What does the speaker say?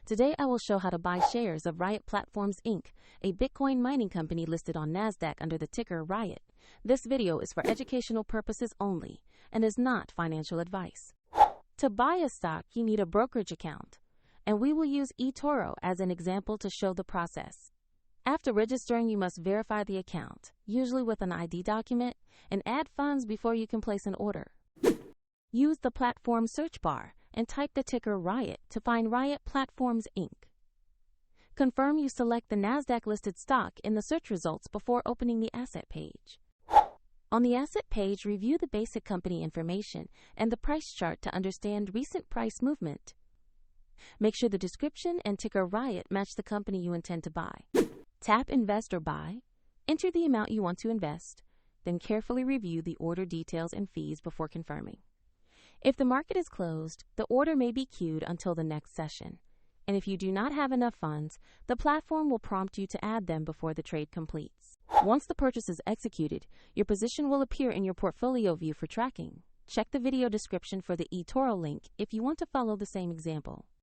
Today I will show how to buy shares of Riot Platforms Inc., a Bitcoin mining company listed on Nasdaq under the ticker Riot. This video is for educational purposes only and is not financial advice. To buy a stock, you need a brokerage account, and we will use eToro as an example to show the process. After registering, you must verify the account, usually with an ID document, and add funds before you can place an order. Use the platform search bar and type the ticker Riot to find Riot Platforms Inc. Confirm you select the Nasdaq-listed stock in the search results before opening the asset page. On the asset page, review the basic company information and the price chart to understand recent price movement. Make sure the description and ticker Riot match the company you intend to buy. Tap Invest or Buy, enter the amount you want to invest, then carefully review the order details and fees before confirming. If the market is closed, the order may be queued until the next session. And if you do not have enough funds, the platform will prompt you to add them before the trade completes. Once the purchase is executed, your position will appear in your portfolio view for tracking. Check the video description for the eToro link if you want to follow the same example.